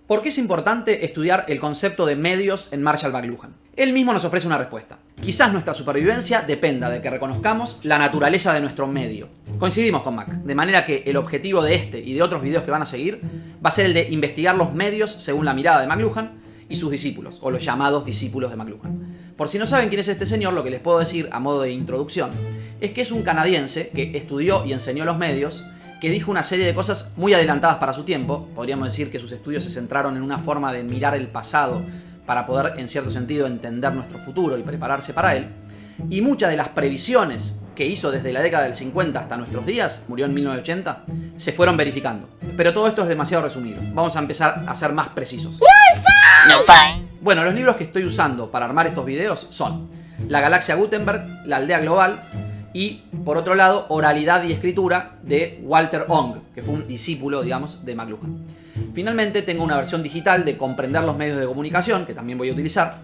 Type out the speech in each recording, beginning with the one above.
¿Por qué es importante estudiar el concepto de medios en Marshall McLuhan? Él mismo nos ofrece una respuesta. Quizás nuestra supervivencia dependa de que reconozcamos la naturaleza de nuestro medio. Coincidimos con Mac, de manera que el objetivo de este y de otros videos que van a seguir va a ser el de investigar los medios según la mirada de McLuhan y sus discípulos, o los llamados discípulos de McLuhan. Por si no saben quién es este señor, lo que les puedo decir a modo de introducción es que es un canadiense que estudió y enseñó los medios, que dijo una serie de cosas muy adelantadas para su tiempo. Podríamos decir que sus estudios se centraron en una forma de mirar el pasado para poder, en cierto sentido, entender nuestro futuro y prepararse para él. Y muchas de las previsiones que hizo desde la década del 50 hasta nuestros días, murió en 1980, se fueron verificando. Pero todo esto es demasiado resumido. Vamos a empezar a ser más precisos. Bueno, los libros que estoy usando para armar estos videos son La Galaxia Gutenberg, La Aldea Global y, por otro lado, Oralidad y Escritura de Walter Ong, que fue un discípulo, digamos, de McLuhan. Finalmente tengo una versión digital de Comprender los medios de comunicación, que también voy a utilizar,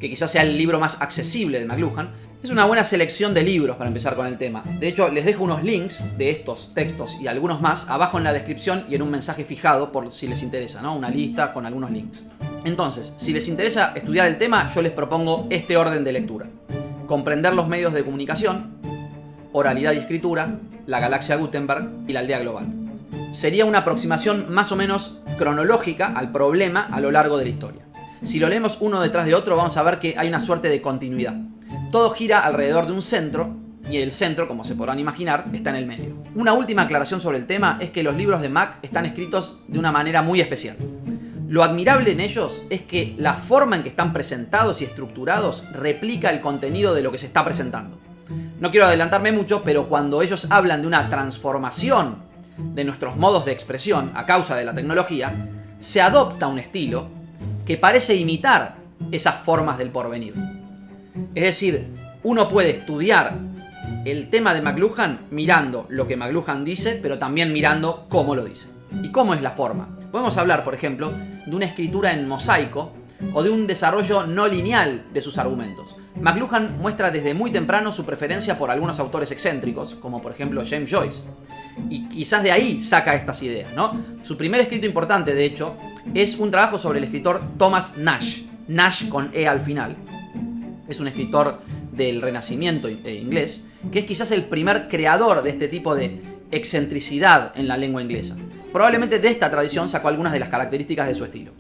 que quizás sea el libro más accesible de McLuhan. Es una buena selección de libros para empezar con el tema. De hecho, les dejo unos links de estos textos y algunos más abajo en la descripción y en un mensaje fijado por si les interesa, ¿no? Una lista con algunos links. Entonces, si les interesa estudiar el tema, yo les propongo este orden de lectura. Comprender los medios de comunicación, Oralidad y Escritura, La Galaxia Gutenberg y La Aldea Global. Sería una aproximación más o menos cronológica al problema a lo largo de la historia. Si lo leemos uno detrás de otro, vamos a ver que hay una suerte de continuidad. Todo gira alrededor de un centro, y el centro, como se podrán imaginar, está en el medio. Una última aclaración sobre el tema es que los libros de Mac están escritos de una manera muy especial. Lo admirable en ellos es que la forma en que están presentados y estructurados replica el contenido de lo que se está presentando. No quiero adelantarme mucho, pero cuando ellos hablan de una transformación de nuestros modos de expresión a causa de la tecnología, se adopta un estilo que parece imitar esas formas del porvenir. Es decir, uno puede estudiar el tema de McLuhan mirando lo que McLuhan dice, pero también mirando cómo lo dice. ¿Y cómo es la forma? Podemos hablar, por ejemplo, de una escritura en mosaico o de un desarrollo no lineal de sus argumentos. McLuhan muestra desde muy temprano su preferencia por algunos autores excéntricos, como por ejemplo James Joyce. Y quizás de ahí saca estas ideas, ¿no? Su primer escrito importante, de hecho, es un trabajo sobre el escritor Thomas Nash. Nash con E al final. Es un escritor del Renacimiento inglés, que es quizás el primer creador de este tipo de excentricidad en la lengua inglesa. Probablemente de esta tradición sacó algunas de las características de su estilo.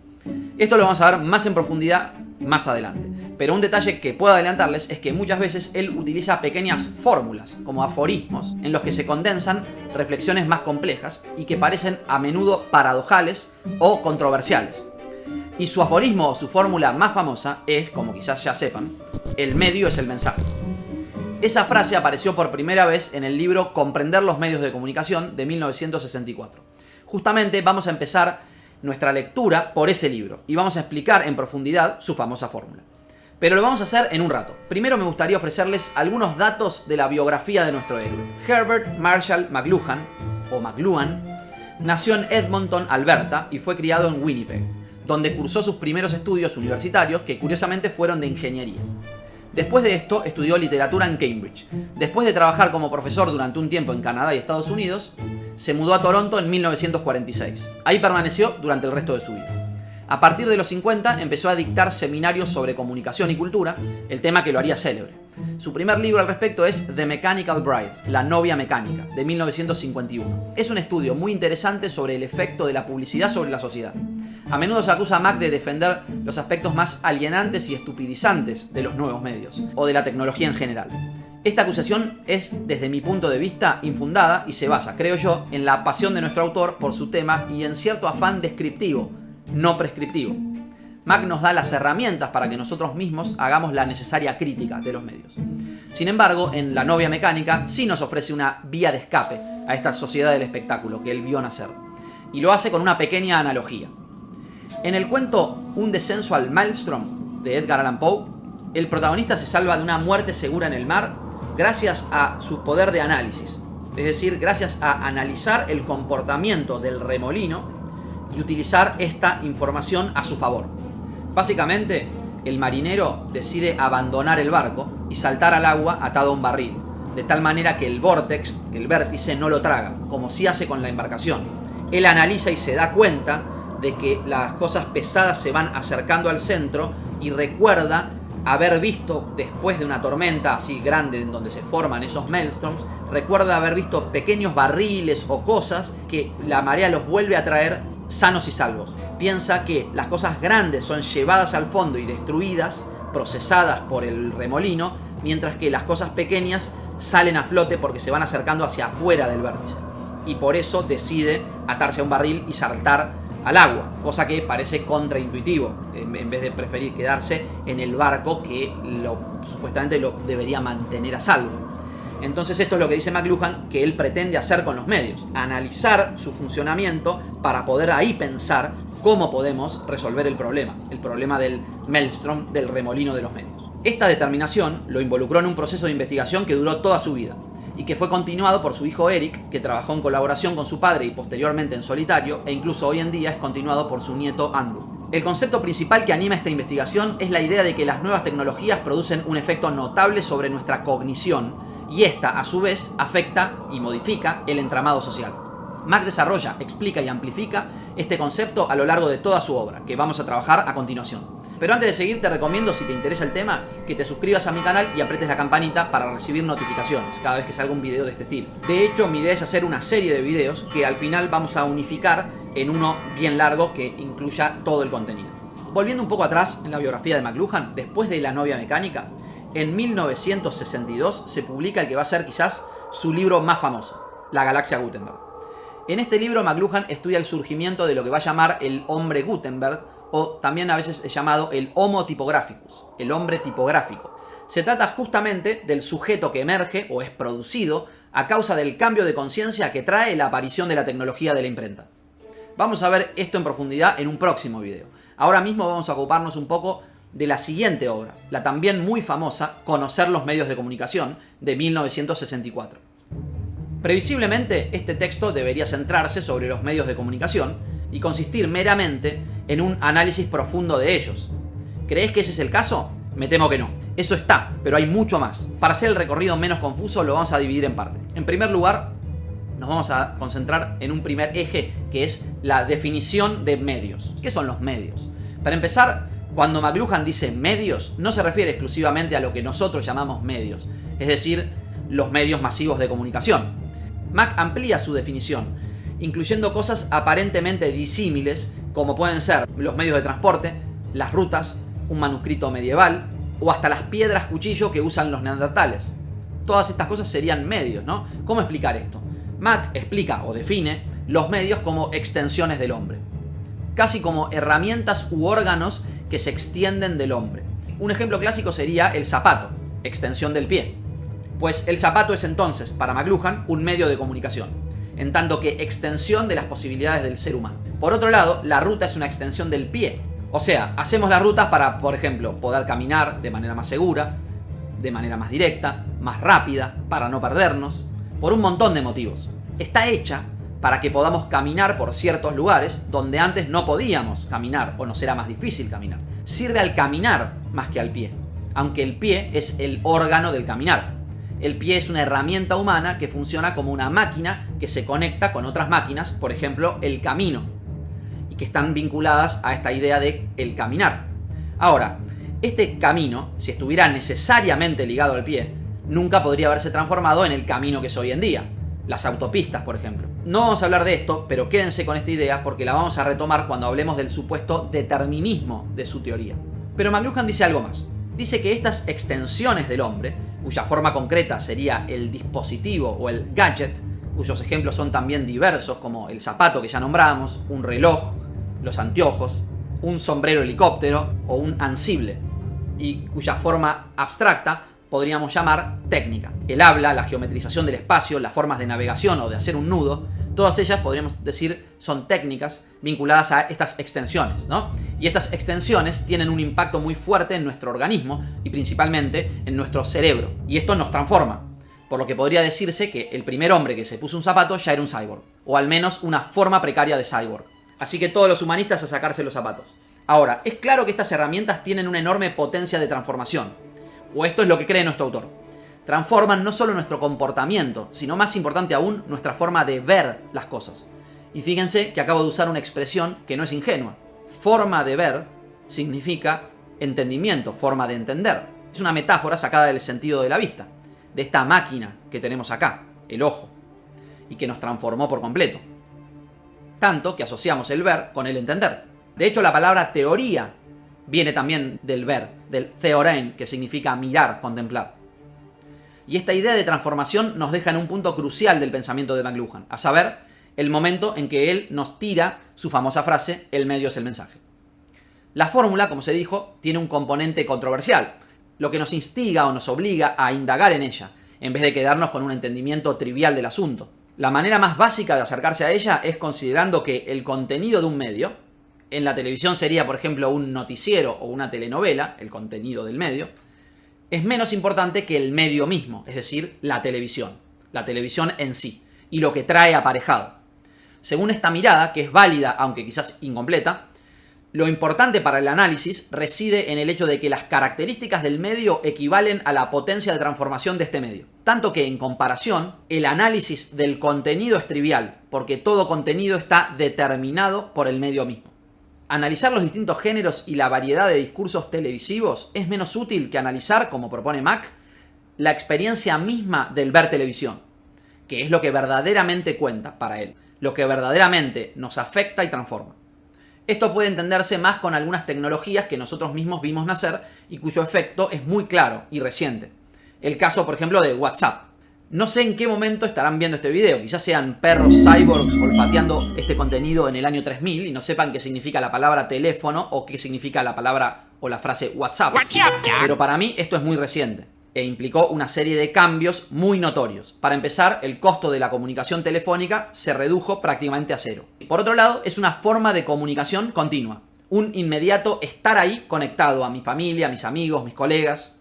Esto lo vamos a ver más en profundidad más adelante. Pero un detalle que puedo adelantarles es que muchas veces él utiliza pequeñas fórmulas, como aforismos, en los que se condensan reflexiones más complejas y que parecen a menudo paradojales o controversiales. Y su aforismo o su fórmula más famosa es, como quizás ya sepan, el medio es el mensaje. Esa frase apareció por primera vez en el libro Comprender los medios de comunicación de 1964. Justamente vamos a empezar nuestra lectura por ese libro y vamos a explicar en profundidad su famosa fórmula. Pero lo vamos a hacer en un rato. Primero me gustaría ofrecerles algunos datos de la biografía de nuestro héroe. Herbert Marshall McLuhan, o McLuhan, nació en Edmonton, Alberta, y fue criado en Winnipeg, donde cursó sus primeros estudios universitarios, que curiosamente fueron de ingeniería. Después de esto, estudió literatura en Cambridge. Después de trabajar como profesor durante un tiempo en Canadá y Estados Unidos, se mudó a Toronto en 1946. Ahí permaneció durante el resto de su vida. A partir de los 50 empezó a dictar seminarios sobre comunicación y cultura, el tema que lo haría célebre. Su primer libro al respecto es The Mechanical Bride, La novia mecánica, de 1951. Es un estudio muy interesante sobre el efecto de la publicidad sobre la sociedad. A menudo se acusa a Mac de defender los aspectos más alienantes y estupidizantes de los nuevos medios, o de la tecnología en general. Esta acusación es, desde mi punto de vista, infundada y se basa, creo yo, en la pasión de nuestro autor por su tema y en cierto afán descriptivo, no prescriptivo. Mac nos da las herramientas para que nosotros mismos hagamos la necesaria crítica de los medios. Sin embargo, en La novia mecánica sí nos ofrece una vía de escape a esta sociedad del espectáculo que él vio nacer. Y lo hace con una pequeña analogía. En el cuento Un descenso al Maelstrom de Edgar Allan Poe, el protagonista se salva de una muerte segura en el mar gracias a su poder de análisis. Es decir, gracias a analizar el comportamiento del remolino y utilizar esta información a su favor. Básicamente, el marinero decide abandonar el barco y saltar al agua atado a un barril, de tal manera que el vórtex, el vértice, no lo traga, como sí hace con la embarcación. Él analiza y se da cuenta de que las cosas pesadas se van acercando al centro y recuerda haber visto, después de una tormenta así grande en donde se forman esos maelstroms, recuerda haber visto pequeños barriles o cosas que la marea los vuelve a traer sanos y salvos. Piensa que las cosas grandes son llevadas al fondo y destruidas, procesadas por el remolino, mientras que las cosas pequeñas salen a flote porque se van acercando hacia afuera del vértice. Y por eso decide atarse a un barril y saltar al agua, cosa que parece contraintuitivo, en vez de preferir quedarse en el barco que supuestamente lo debería mantener a salvo. Entonces esto es lo que dice McLuhan que él pretende hacer con los medios, analizar su funcionamiento para poder ahí pensar cómo podemos resolver el problema del maelstrom, del remolino de los medios. Esta determinación lo involucró en un proceso de investigación que duró toda su vida y que fue continuado por su hijo Eric, que trabajó en colaboración con su padre y posteriormente en solitario, e incluso hoy en día es continuado por su nieto Andrew. El concepto principal que anima esta investigación es la idea de que las nuevas tecnologías producen un efecto notable sobre nuestra cognición y esta, a su vez, afecta y modifica el entramado social. Mac desarrolla, explica y amplifica este concepto a lo largo de toda su obra, que vamos a trabajar a continuación. Pero antes de seguir, te recomiendo, si te interesa el tema, que te suscribas a mi canal y apretes la campanita para recibir notificaciones cada vez que salga un video de este estilo. De hecho, mi idea es hacer una serie de videos que al final vamos a unificar en uno bien largo que incluya todo el contenido. Volviendo un poco atrás en la biografía de McLuhan, después de La novia mecánica, en 1962 se publica el que va a ser quizás su libro más famoso, La galaxia Gutenberg. En este libro McLuhan estudia el surgimiento de lo que va a llamar el hombre Gutenberg, o también a veces es llamado el Homo typographicus, el hombre tipográfico. Se trata justamente del sujeto que emerge o es producido a causa del cambio de conciencia que trae la aparición de la tecnología de la imprenta. Vamos a ver esto en profundidad en un próximo video. Ahora mismo vamos a ocuparnos un poco de la siguiente obra, la también muy famosa Conocer los medios de comunicación, de 1964. Previsiblemente, este texto debería centrarse sobre los medios de comunicación y consistir meramente en un análisis profundo de ellos. ¿Crees que ese es el caso? Me temo que no. Eso está, pero hay mucho más. Para hacer el recorrido menos confuso, lo vamos a dividir en partes. En primer lugar, nos vamos a concentrar en un primer eje, que es la definición de medios. ¿Qué son los medios? Para empezar, cuando McLuhan dice medios, no se refiere exclusivamente a lo que nosotros llamamos medios, es decir, los medios masivos de comunicación. Mac amplía su definición, incluyendo cosas aparentemente disímiles, como pueden ser los medios de transporte, las rutas, un manuscrito medieval, o hasta las piedras cuchillo que usan los neandertales. Todas estas cosas serían medios, ¿no? ¿Cómo explicar esto? Mac explica o define los medios como extensiones del hombre, casi como herramientas u órganos que se extienden del hombre. Un ejemplo clásico sería el zapato, extensión del pie. Pues el zapato es entonces, para McLuhan, un medio de comunicación, en tanto que extensión de las posibilidades del ser humano. Por otro lado, la ruta es una extensión del pie. O sea, hacemos las rutas para, por ejemplo, poder caminar de manera más segura, de manera más directa, más rápida, para no perdernos, por un montón de motivos. Está hecha para que podamos caminar por ciertos lugares donde antes no podíamos caminar o nos era más difícil caminar. Sirve al caminar más que al pie, aunque el pie es el órgano del caminar. El pie es una herramienta humana que funciona como una máquina que se conecta con otras máquinas, por ejemplo, el camino, y que están vinculadas a esta idea de el caminar. Ahora, este camino, si estuviera necesariamente ligado al pie, nunca podría haberse transformado en el camino que es hoy en día. Las autopistas, por ejemplo. No vamos a hablar de esto, pero quédense con esta idea porque la vamos a retomar cuando hablemos del supuesto determinismo de su teoría. Pero McLuhan dice algo más. Dice que estas extensiones del hombre, cuya forma concreta sería el dispositivo o el gadget, cuyos ejemplos son también diversos como el zapato que ya nombramos, un reloj, los anteojos, un sombrero helicóptero o un ansible, y cuya forma abstracta podríamos llamar técnica. El habla, la geometrización del espacio, las formas de navegación o de hacer un nudo, todas ellas podríamos decir son técnicas vinculadas a estas extensiones, ¿no? Y estas extensiones tienen un impacto muy fuerte en nuestro organismo y principalmente en nuestro cerebro. Y esto nos transforma. Por lo que podría decirse que el primer hombre que se puso un zapato ya era un cyborg. O al menos una forma precaria de cyborg. Así que todos los humanistas a sacarse los zapatos. Ahora, es claro que estas herramientas tienen una enorme potencia de transformación. O esto es lo que cree nuestro autor. Transforman no solo nuestro comportamiento, sino más importante aún, nuestra forma de ver las cosas. Y fíjense que acabo de usar una expresión que no es ingenua. Forma de ver significa entendimiento, forma de entender. Es una metáfora sacada del sentido de la vista, de esta máquina que tenemos acá, el ojo, y que nos transformó por completo. Tanto que asociamos el ver con el entender. De hecho, la palabra teoría viene también del ver, del theorein, que significa mirar, contemplar. Y esta idea de transformación nos deja en un punto crucial del pensamiento de McLuhan, a saber, el momento en que él nos tira su famosa frase, el medio es el mensaje. La fórmula, como se dijo, tiene un componente controversial, lo que nos instiga o nos obliga a indagar en ella, en vez de quedarnos con un entendimiento trivial del asunto. La manera más básica de acercarse a ella es considerando que el contenido de un medio, en la televisión sería, por ejemplo, un noticiero o una telenovela, el contenido del medio, es menos importante que el medio mismo, es decir, la televisión en sí, y lo que trae aparejado. Según esta mirada, que es válida, aunque quizás incompleta, lo importante para el análisis reside en el hecho de que las características del medio equivalen a la potencia de transformación de este medio. Tanto que, en comparación, el análisis del contenido es trivial, porque todo contenido está determinado por el medio mismo. Analizar los distintos géneros y la variedad de discursos televisivos es menos útil que analizar, como propone Mack, la experiencia misma del ver televisión, que es lo que verdaderamente cuenta para él, lo que verdaderamente nos afecta y transforma. Esto puede entenderse más con algunas tecnologías que nosotros mismos vimos nacer y cuyo efecto es muy claro y reciente. El caso, por ejemplo, de WhatsApp. No sé en qué momento estarán viendo este video, quizás sean perros cyborgs olfateando este contenido en el año 3000 y no sepan qué significa la palabra teléfono o qué significa la palabra o la frase WhatsApp. Pero para mí esto es muy reciente e implicó una serie de cambios muy notorios. Para empezar, el costo de la comunicación telefónica se redujo prácticamente a cero. Por otro lado, es una forma de comunicación continua, un inmediato estar ahí conectado a mi familia, a mis amigos, mis colegas,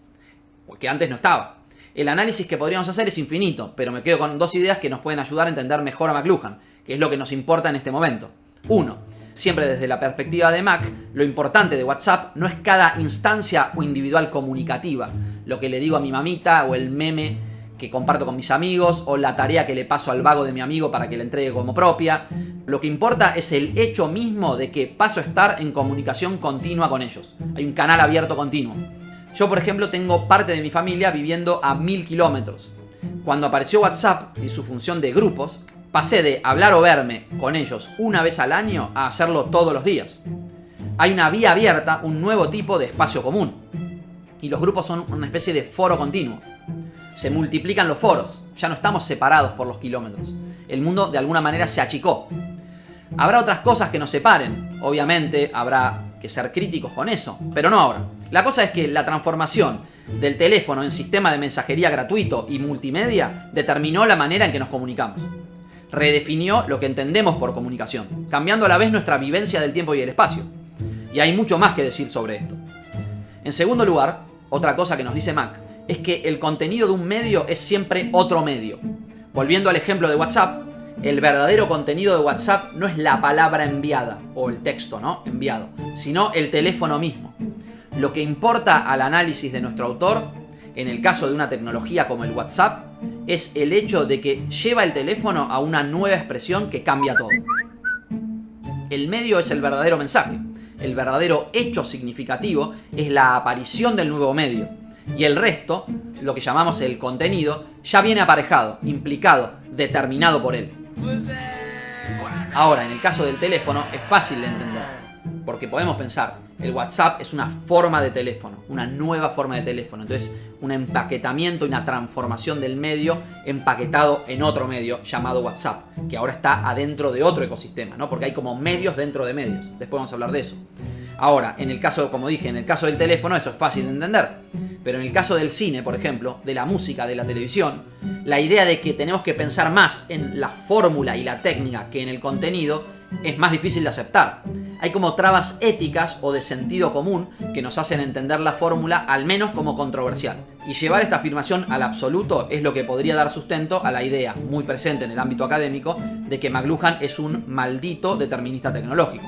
que antes no estaba. El análisis que podríamos hacer es infinito, pero me quedo con dos ideas que nos pueden ayudar a entender mejor a McLuhan, que es lo que nos importa en este momento. 1. Siempre desde la perspectiva de Mack, lo importante de WhatsApp no es cada instancia o individual comunicativa, lo que le digo a mi mamita o el meme que comparto con mis amigos o la tarea que le paso al vago de mi amigo para que la entregue como propia. Lo que importa es el hecho mismo de que paso a estar en comunicación continua con ellos. Hay un canal abierto continuo. Yo, por ejemplo, tengo parte de mi familia viviendo a 1000 kilómetros. Cuando apareció WhatsApp y su función de grupos, pasé de hablar o verme con ellos una vez al año a hacerlo todos los días. Hay una vía abierta, un nuevo tipo de espacio común. Y los grupos son una especie de foro continuo. Se multiplican los foros, ya no estamos separados por los kilómetros. El mundo de alguna manera se achicó. Habrá otras cosas que nos separen, obviamente habrá que ser críticos con eso, pero no ahora. La cosa es que la transformación del teléfono en sistema de mensajería gratuito y multimedia determinó la manera en que nos comunicamos. Redefinió lo que entendemos por comunicación, cambiando a la vez nuestra vivencia del tiempo y el espacio. Y hay mucho más que decir sobre esto. En segundo lugar, otra cosa que nos dice Mack es que el contenido de un medio es siempre otro medio. Volviendo al ejemplo de WhatsApp, el verdadero contenido de WhatsApp no es la palabra enviada, o el texto, ¿no? Enviado, sino el teléfono mismo. Lo que importa al análisis de nuestro autor, en el caso de una tecnología como el WhatsApp, es el hecho de que lleva el teléfono a una nueva expresión que cambia todo. El medio es el verdadero mensaje. El verdadero hecho significativo es la aparición del nuevo medio. Y el resto, lo que llamamos el contenido, ya viene aparejado, implicado, determinado por él. Ahora, en el caso del teléfono, es fácil de entender. Porque podemos pensar, el WhatsApp es una forma de teléfono, una nueva forma de teléfono. Entonces, un empaquetamiento y una transformación del medio empaquetado en otro medio llamado WhatsApp, que ahora está adentro de otro ecosistema, ¿no? Porque hay como medios dentro de medios. Después vamos a hablar de eso. Ahora, en el caso, como dije, en el caso del teléfono, eso es fácil de entender. Pero en el caso del cine, por ejemplo, de la música, de la televisión, la idea de que tenemos que pensar más en la fórmula y la técnica que en el contenido es más difícil de aceptar. Hay como trabas éticas o de sentido común que nos hacen entender la fórmula al menos como controversial. Y llevar esta afirmación al absoluto es lo que podría dar sustento a la idea, muy presente en el ámbito académico, de que McLuhan es un maldito determinista tecnológico.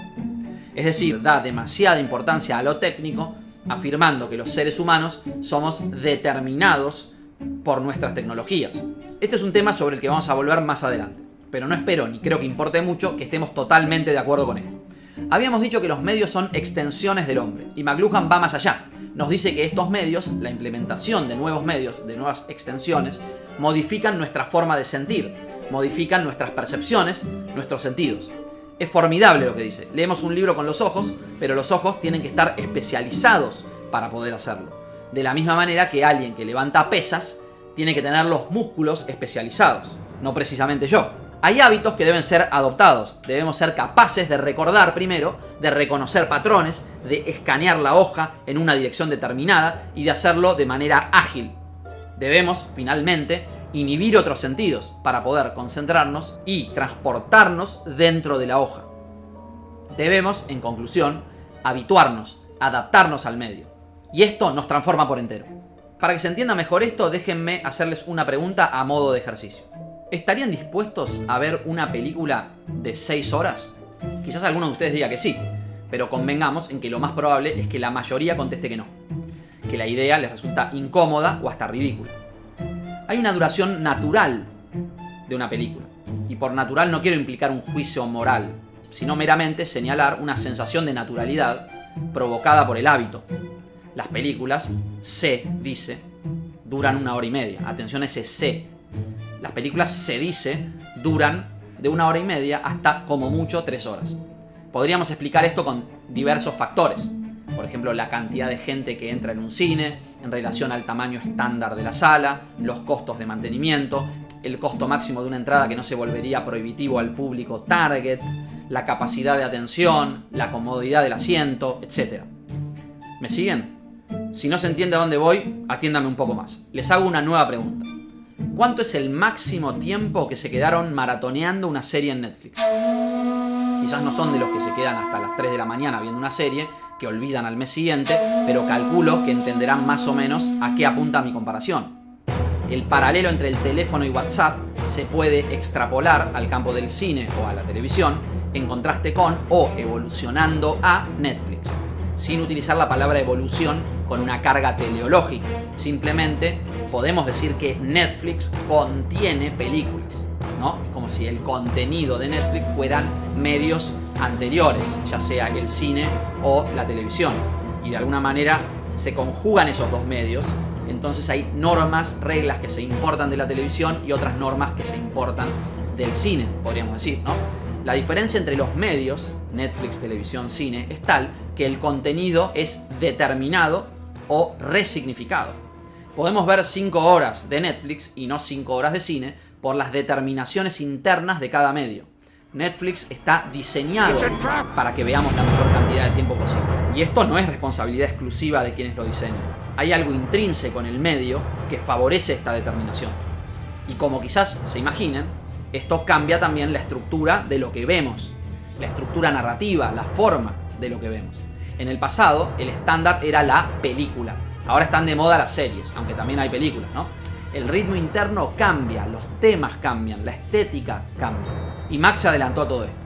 Es decir, da demasiada importancia a lo técnico, afirmando que los seres humanos somos determinados por nuestras tecnologías. Este es un tema sobre el que vamos a volver más adelante. pero no espero ni creo que importe mucho que estemos totalmente de acuerdo con esto. Habíamos dicho que los medios son extensiones del hombre, y McLuhan va más allá. Nos dice que estos medios, la implementación de nuevos medios, de nuevas extensiones, modifican nuestra forma de sentir, modifican nuestras percepciones, nuestros sentidos. Es formidable lo que dice. Leemos un libro con los ojos, pero los ojos tienen que estar especializados para poder hacerlo. De la misma manera que alguien que levanta pesas tiene que tener los músculos especializados, no precisamente yo. Hay hábitos que deben ser adoptados. Debemos ser capaces de recordar primero, de reconocer patrones, de escanear la hoja en una dirección determinada y de hacerlo de manera ágil. Debemos, finalmente, inhibir otros sentidos para poder concentrarnos y transportarnos dentro de la hoja. Debemos, en conclusión, habituarnos, adaptarnos al medio. Y esto nos transforma por entero. Para que se entienda mejor esto, déjenme hacerles una pregunta a modo de ejercicio. ¿Estarían dispuestos a ver una película de 6 horas? Quizás alguno de ustedes diga que sí, pero convengamos en que lo más probable es que la mayoría conteste que no. Que la idea les resulta incómoda o hasta ridícula. Hay una duración natural de una película. Y por natural no quiero implicar un juicio moral, sino meramente señalar una sensación de naturalidad provocada por el hábito. Las películas, se dice, duran 1 hora y media. Atención a ese se. Las películas, se dice, duran de 1 hora y media hasta como mucho 3 horas. Podríamos explicar esto con diversos factores. Por ejemplo, la cantidad de gente que entra en un cine en relación al tamaño estándar de la sala, los costos de mantenimiento, el costo máximo de una entrada que no se volvería prohibitivo al público target, la capacidad de atención, la comodidad del asiento, etc. ¿Me siguen? Si no se entiende a dónde voy, atiéndame un poco más. Les hago una nueva pregunta. ¿Cuánto es el máximo tiempo que se quedaron maratoneando una serie en Netflix? Quizás no son de los que se quedan hasta las 3 de la mañana viendo una serie, que olvidan al mes siguiente, pero calculo que entenderán más o menos a qué apunta mi comparación. El paralelo entre el teléfono y WhatsApp se puede extrapolar al campo del cine o a la televisión, en contraste con o evolucionando a Netflix, sin utilizar la palabra evolución con una carga teleológica. Simplemente podemos decir que Netflix contiene películas, ¿no? Es como si el contenido de Netflix fueran medios anteriores, ya sea el cine o la televisión. Y de alguna manera se conjugan esos dos medios, entonces hay normas, reglas que se importan de la televisión y otras normas que se importan del cine, podríamos decir, ¿no? La diferencia entre los medios, Netflix, televisión, cine, es tal que el contenido es determinado o resignificado. Podemos ver 5 horas de Netflix y no 5 horas de cine por las determinaciones internas de cada medio. Netflix está diseñado para que veamos la mayor cantidad de tiempo posible. Y esto no es responsabilidad exclusiva de quienes lo diseñan. Hay algo intrínseco en el medio que favorece esta determinación. Y como quizás se imaginen, esto cambia también la estructura de lo que vemos, la estructura narrativa, la forma de lo que vemos. En el pasado, el estándar era la película. Ahora están de moda las series, aunque también hay películas, ¿no? El ritmo interno cambia, los temas cambian, la estética cambia. Y Max se adelantó a todo esto.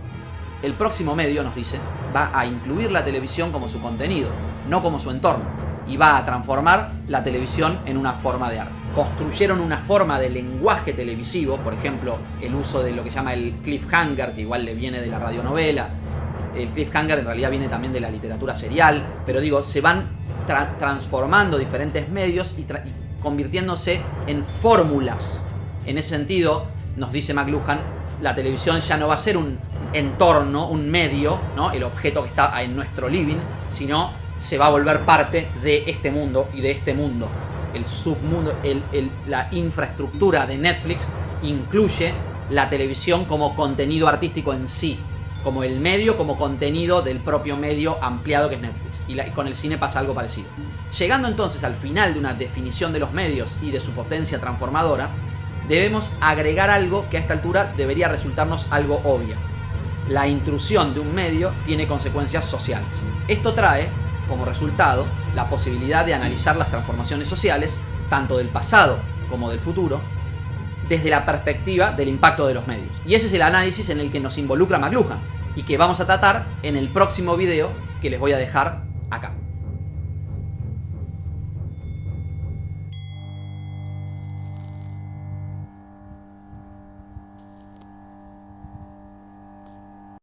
El próximo medio, nos dice, va a incluir la televisión como su contenido, no como su entorno. Y va a transformar la televisión en una forma de arte. Construyeron una forma de lenguaje televisivo, por ejemplo, el uso de lo que llama el cliffhanger, que igual le viene de la radionovela. El cliffhanger en realidad viene también de la literatura serial, pero digo, se van transformando diferentes medios y convirtiéndose en fórmulas. En ese sentido, nos dice McLuhan, la televisión ya no va a ser un entorno, un medio, ¿no? El objeto que está en nuestro living, sino se va a volver parte de este mundo y de este mundo. El submundo, la infraestructura de Netflix incluye la televisión como contenido artístico en sí, como el medio, como contenido del propio medio ampliado que es Netflix. Y con el cine pasa algo parecido. Llegando entonces al final de una definición de los medios y de su potencia transformadora, debemos agregar algo que a esta altura debería resultarnos algo obvio. La intrusión de un medio tiene consecuencias sociales. Esto trae, como resultado, la posibilidad de analizar las transformaciones sociales, tanto del pasado como del futuro, desde la perspectiva del impacto de los medios. Y ese es el análisis en el que nos involucra McLuhan y que vamos a tratar en el próximo video que les voy a dejar acá.